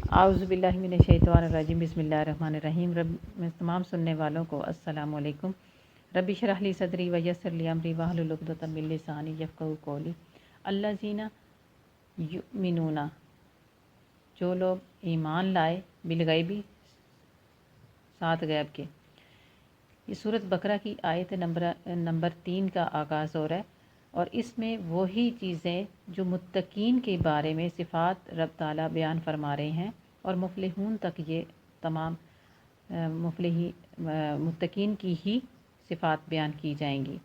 اعوذ باللہ من الشیطان الرجیم بسم اللہ الرحمن الرحیم تمام سننے والوں کو السلام علیکم۔ رب اشرح لی صدری ویسر لی امری واحلل عقدۃ من لسانی یفقہوا قولی۔ الذین یؤمنون، جو لوگ ایمان لائے، بالغیبی، ساتھ غیب کے۔ یہ سورۃ بقرہ کی آیت نمبر 3 کا آغاز ہو رہا ہے، اور اس میں وہی چیزیں جو متقین کے بارے میں صفات رب تعالیٰ بیان فرما رہے ہیں، اور مفلحون تک یہ تمام متقین کی ہی صفات بیان کی جائیں گی۔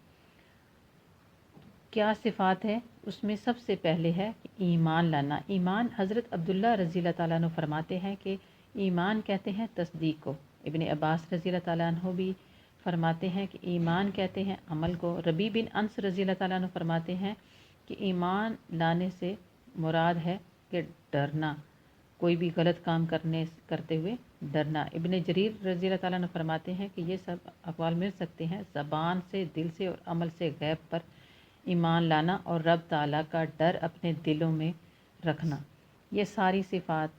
کیا صفات ہے؟ اس میں سب سے پہلے ہے ایمان لانا۔ ایمان، حضرت عبداللہ رضی اللہ تعالیٰ عنہ فرماتے ہیں کہ ایمان کہتے ہیں تصدیق کو۔ ابن عباس رضی اللہ تعالیٰ عنہ بھی فرماتے ہیں کہ ایمان کہتے ہیں عمل کو۔ ربیع بن انس رضی اللہ تعالیٰ عنہ فرماتے ہیں کہ ایمان لانے سے مراد ہے کہ ڈرنا، کوئی بھی غلط کام کرتے ہوئے ڈرنا۔ ابن جریر رضی اللہ تعالیٰ عنہ فرماتے ہیں کہ یہ سب اقوال مل سکتے ہیں، زبان سے، دل سے اور عمل سے غیب پر ایمان لانا اور رب تعالیٰ کا ڈر اپنے دلوں میں رکھنا۔ یہ ساری صفات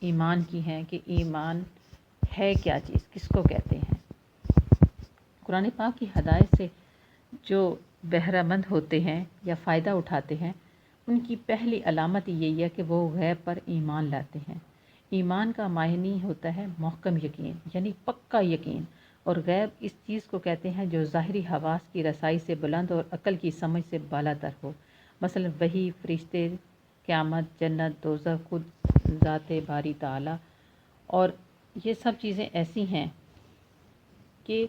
ایمان کی ہیں کہ ایمان ہے کیا چیز، کس کو کہتے ہیں۔ قرآن پاک کی ہدایت سے جو بہرہ مند ہوتے ہیں یا فائدہ اٹھاتے ہیں، ان کی پہلی علامت یہی ہے کہ وہ غیب پر ایمان لاتے ہیں۔ ایمان کا معنی ہوتا ہے محکم یقین، یعنی پکا یقین، اور غیب اس چیز کو کہتے ہیں جو ظاہری حواس کی رسائی سے بلند اور عقل کی سمجھ سے بالا تر ہو، مثلا وحی، فرشتے، قیامت، جنت، دوزخ، خود ذات باری تعالیٰ۔ اور یہ سب چیزیں ایسی ہیں کہ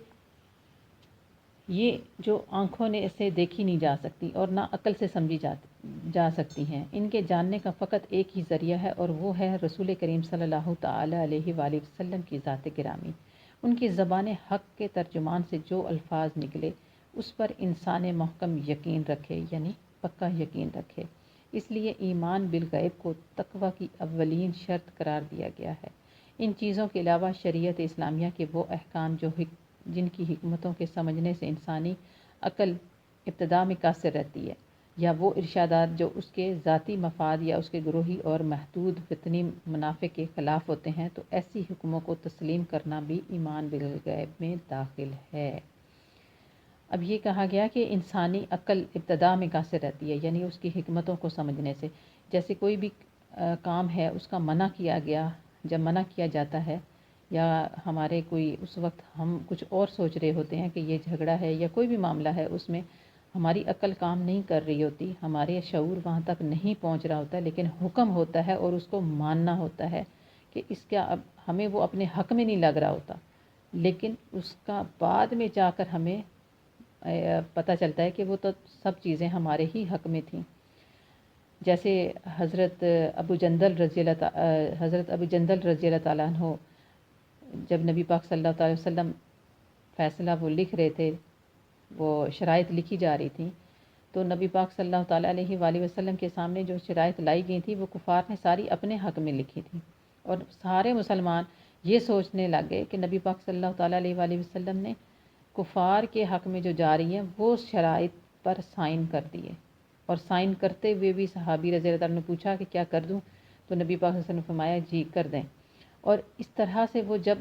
یہ جو آنکھوں نے اسے دیکھی نہیں جا سکتی اور نہ عقل سے سمجھی جا سکتی ہیں۔ ان کے جاننے کا فقط ایک ہی ذریعہ ہے، اور وہ ہے رسول کریم صلی اللہ تعالیٰ علیہ وآلہ وسلم کی ذات گرامی۔ ان کی زبان حق کے ترجمان سے جو الفاظ نکلے، اس پر انسان محکم یقین رکھے، یعنی پکا یقین رکھے۔ اس لیے ایمان بالغیب کو تقوی کی اولین شرط قرار دیا گیا ہے۔ ان چیزوں کے علاوہ شریعت اسلامیہ کے وہ احکام جن کی حکمتوں کے سمجھنے سے انسانی عقل ابتدا میں قاصر رہتی ہے، یا وہ ارشادات جو اس کے ذاتی مفاد یا اس کے گروہی اور محدود فطری منافع کے خلاف ہوتے ہیں، تو ایسی حکموں کو تسلیم کرنا بھی ایمان بالغیب میں داخل ہے۔ اب یہ کہا گیا کہ انسانی عقل ابتدا میں قاصر رہتی ہے، یعنی اس کی حکمتوں کو سمجھنے سے۔ جیسے کوئی بھی کام ہے، اس کا منع کیا گیا، جب منع کیا جاتا ہے، یا ہمارے کوئی اس وقت ہم کچھ اور سوچ رہے ہوتے ہیں کہ یہ جھگڑا ہے یا کوئی بھی معاملہ ہے، اس میں ہماری عقل کام نہیں کر رہی ہوتی، ہمارے شعور وہاں تک نہیں پہنچ رہا ہوتا، لیکن حکم ہوتا ہے اور اس کو ماننا ہوتا ہے کہ اس کا اب ہمیں وہ اپنے حق میں نہیں لگ رہا ہوتا، لیکن اس کا بعد میں جا کر ہمیں پتہ چلتا ہے کہ وہ تو سب چیزیں ہمارے ہی حق میں تھیں۔ جیسے حضرت ابو جندل رضی اللہ تعالیٰ عنہ، جب نبی پاک صلی اللہ علیہ وسلم فیصلہ وہ لکھ رہے تھے، وہ شرائط لکھی جا رہی تھیں، تو نبی پاک صلی اللہ تعالیٰ علیہ وآلہ وسلم کے سامنے جو شرائط لائی گئی تھیں، وہ کفار نے ساری اپنے حق میں لکھی تھیں، اور سارے مسلمان یہ سوچنے لگ گئے کہ نبی پاک صلی اللہ تعالیٰ علیہ وآلہ وسلم نے کفار کے حق میں جو جا رہی ہیں وہ شرائط پر سائن کر دیے، اور سائن کرتے ہوئے بھی صحابی رضی اللہ عنہ نے پوچھا کہ کیا کر دوں، تو نبی پاک صلی اللہ علیہ وسلم نے فرمایا جی کر دیں۔ اور اس طرح سے وہ جب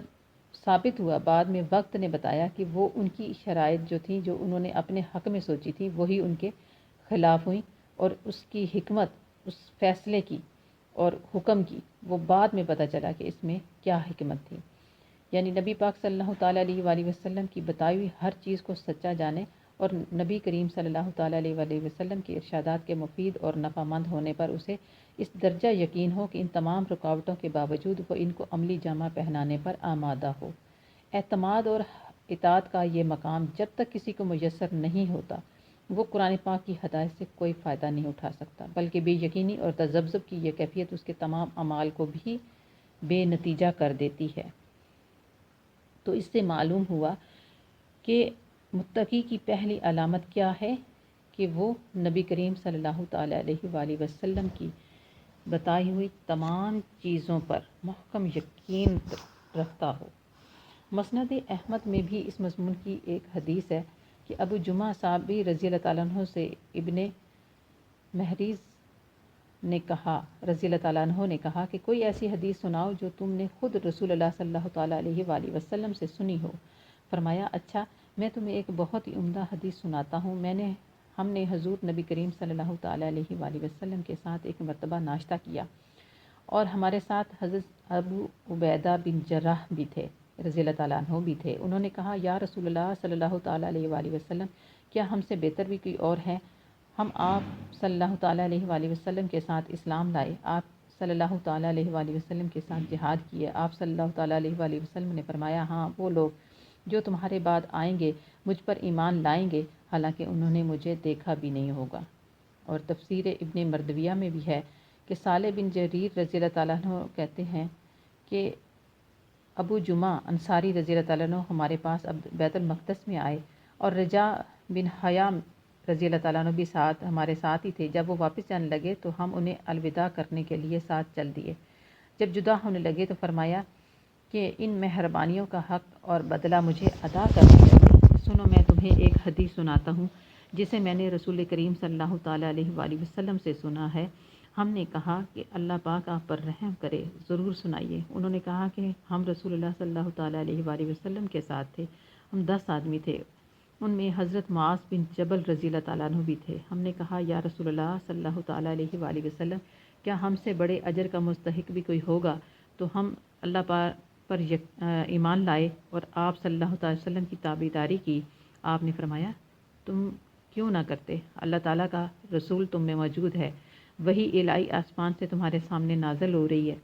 ثابت ہوا، بعد میں وقت نے بتایا کہ وہ ان کی شرائط جو تھیں، جو انہوں نے اپنے حق میں سوچی تھی، وہی ان کے خلاف ہوئیں، اور اس کی حکمت، اس فیصلے کی اور حکم کی، وہ بعد میں پتہ چلا کہ اس میں کیا حکمت تھی۔ یعنی نبی پاک صلی اللہ تعالیٰ علیہ وآلہ وسلم کی بتائی ہوئی ہر چیز کو سچا جانے، اور نبی کریم صلی اللہ تعالیٰ علیہ وآلہ وسلم کی ارشادات کے مفید اور نفع مند ہونے پر اسے اس درجہ یقین ہو کہ ان تمام رکاوٹوں کے باوجود وہ ان کو عملی جامہ پہنانے پر آمادہ ہو۔ اعتماد اور اطاعت کا یہ مقام جب تک کسی کو میسر نہیں ہوتا، وہ قرآن پاک کی ہدایت سے کوئی فائدہ نہیں اٹھا سکتا، بلکہ بے یقینی اور تذبذب کی یہ کیفیت اس کے تمام اعمال کو بھی بے نتیجہ کر دیتی ہے۔ تو اس سے معلوم ہوا کہ متقی کی پہلی علامت کیا ہے کہ وہ نبی کریم صلی اللہ تعالیٰ علیہ وآلہ وسلم کی بتائی ہوئی تمام چیزوں پر محکم یقین رکھتا ہو۔ مسند احمد میں بھی اس مضمون کی ایک حدیث ہے کہ ابو جمعہ صحابی رضی اللہ تعالیٰ عنہ سے ابن محریز نے کہا رضی اللہ تعالیٰ عنہ نے کہا کہ کوئی ایسی حدیث سناؤ جو تم نے خود رسول اللہ صلی اللہ تعالیٰ علیہ وآلہ وسلم سے سنی ہو۔ فرمایا اچھا میں تمہیں ایک بہت ہی عمدہ حدیث سناتا ہوں۔ ہم نے حضور نبی کریم صلی اللہ تعالیٰ علیہ وآلہ وسلم کے ساتھ ایک مرتبہ ناشتہ کیا اور ہمارے ساتھ حضرت ابو عبیدہ بن جراح بھی تھے رضی اللہ تعالیٰ عنہ بھی تھے۔ انہوں نے کہا یا رسول اللہ صلی اللہ تعالیٰ علیہ وآلہ وسلم کیا ہم سے بہتر بھی کوئی اور ہے؟ ہم آپ صلی اللہ تعالیٰ علیہ وآلہ وسلم کے ساتھ اسلام لائے، آپ صلی اللہ تعالیٰ علیہ وآلہ وسلم کے ساتھ جہاد کیے۔ آپ صلی اللہ تعالیٰ علیہ وآلہ وسلم نے فرمایا ہاں وہ لوگ جو تمہارے بعد آئیں گے مجھ پر ایمان لائیں گے حالانکہ انہوں نے مجھے دیکھا بھی نہیں ہوگا۔ اور تفسیر ابن مردویہ میں بھی ہے کہ صالح بن جریر رضی اللہ تعالیٰ عنہ کہتے ہیں کہ ابو جمعہ انصاری رضی اللہ تعالیٰ عنہ ہمارے پاس بیت المقدس میں آئے اور رجا بن حیام رضی اللہ تعالیٰ عنہ بھی ہمارے ساتھ ہی تھے۔ جب وہ واپس جانے لگے تو ہم انہیں الوداع کرنے کے لیے ساتھ چل دیے۔ جب جدا ہونے لگے تو فرمایا کہ ان مہربانیوں کا حق اور بدلہ مجھے ادا کرنا چاہیے۔ سنو میں تمہیں ایک حدیث سناتا ہوں جسے میں نے رسول کریم صلی اللہ تعالیٰ علیہ وآلہ وسلم سے سنا ہے۔ ہم نے کہا کہ اللہ پاک آپ پر رحم کرے، ضرور سنائیے۔ انہوں نے کہا کہ ہم رسول اللہ صلی اللہ تعالیٰ علیہ وآلہ وسلم کے ساتھ تھے، ہم 10 آدمی تھے، ان میں حضرت معاذ بن جبل رضی اللہ تعالیٰ عنہ بھی تھے۔ ہم نے کہا یا رسول اللہ صلی اللہ تعالیٰ علیہ وآلہ وسلم کیا ہم سے بڑے اجر کا مستحق بھی کوئی ہوگا؟ تو ہم اللہ پر ایمان لائے اور آپ صلی اللہ تعالیٰ وسلم کی تابعداری کی۔ آپ نے فرمایا تم کیوں نہ کرتے، اللہ تعالیٰ کا رسول تم میں موجود ہے، وہی الہی آسمان سے تمہارے سامنے نازل ہو رہی ہے۔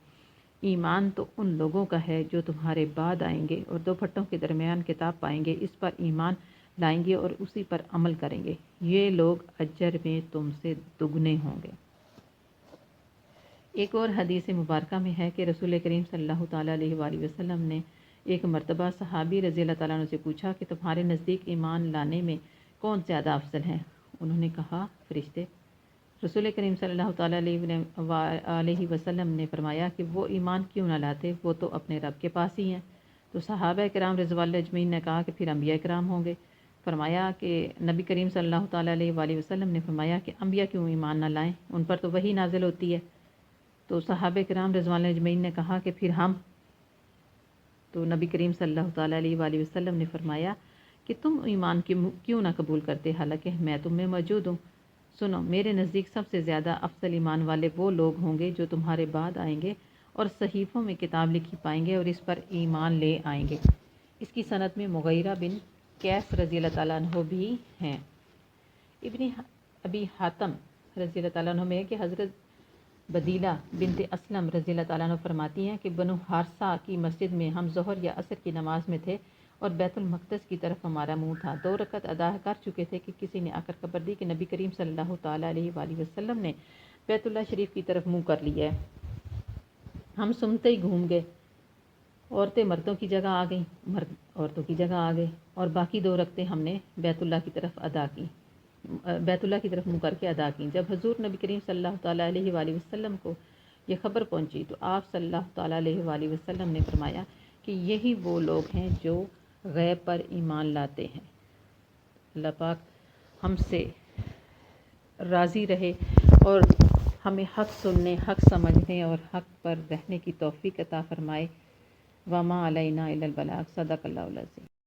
ایمان تو ان لوگوں کا ہے جو تمہارے بعد آئیں گے اور 2 پھٹوں کے درمیان کتاب پائیں گے، اس پر ایمان لائیں گے اور اسی پر عمل کریں گے، یہ لوگ اجر میں تم سے دگنے ہوں گے۔ ایک اور حدیث مبارکہ میں ہے کہ رسول کریم صلی اللہ تعالیٰ علیہ وآلہ وسلم نے ایک مرتبہ صحابی رضی اللہ تعالیٰ عنہ سے پوچھا کہ تمہارے نزدیک ایمان لانے میں کون زیادہ افضل ہے؟ انہوں نے کہا فرشتے۔ رسول کریم صلی اللہ تعالیٰ علیہ وسلم نے فرمایا کہ وہ ایمان کیوں نہ لاتے، وہ تو اپنے رب کے پاس ہی ہیں۔ تو صحابہ کرام رضوان اللہ اجمعین نے کہا کہ پھر انبیاء کرام ہوں گے۔ فرمایا کہ نبی کریم صلی اللہ تعالیٰ علیہ وآلہ وسلم نے فرمایا کہ انبیاء کیوں ایمان نہ لائیں، ان پر تو وحی نازل ہوتی ہے۔ تو صحابہ کرام رضوان اللہ اجمعین نے کہا کہ پھر ہم۔ تو نبی کریم صلی اللہ تعالیٰ علیہ وآلہ وسلم نے فرمایا کہ تم ایمان کیوں نہ قبول کرتے حالانکہ میں تم میں موجود ہوں۔ سنو میرے نزدیک سب سے زیادہ افضل ایمان والے وہ لوگ ہوں گے جو تمہارے بعد آئیں گے اور صحیفوں میں کتاب لکھی پائیں گے اور اس پر ایمان لے آئیں گے۔ اس کی سند میں مغیرہ بن قیس رضی اللہ تعالیٰ عنہ بھی ہیں۔ ابن ابی حاتم رضی اللہ تعالیٰ عنہ میں ہے کہ حضرت بدیلہ بنت اسلم رضی اللہ تعالیٰ عنہ فرماتی ہیں کہ بنو حارثہ کی مسجد میں ہم ظہر یا عصر کی نماز میں تھے اور بیت المقدس کی طرف ہمارا منہ تھا۔ 2 رکعت ادا کر چکے تھے کہ کسی نے آ کر خبر دی کہ نبی کریم صلی اللہ تعالیٰ علیہ وآلہ وسلم نے بیت اللہ شریف کی طرف منہ کر لیا ہے۔ ہم سنتے ہی گھوم گئے، عورتیں مردوں کی جگہ آ گئیں، مرد عورتوں کی جگہ آ گئے اور باقی 2 رکعتیں ہم نے بیت اللہ کی طرف منہ کر کے ادا کی۔ جب حضور نبی کریم صلی اللہ تعالیٰ علیہ وآلہ وسلم کو یہ خبر پہنچی تو آپ صلی اللہ تعالیٰ علیہ وآلہ وسلم نے فرمایا کہ یہی وہ لوگ ہیں جو غیب پر ایمان لاتے ہیں۔ اللہ پاک ہم سے راضی رہے اور ہمیں حق سننے، حق سمجھنے اور حق پر رہنے کی توفیق عطا فرمائے۔ وما علینا الا البلاغ، صدق اللہ العظیم۔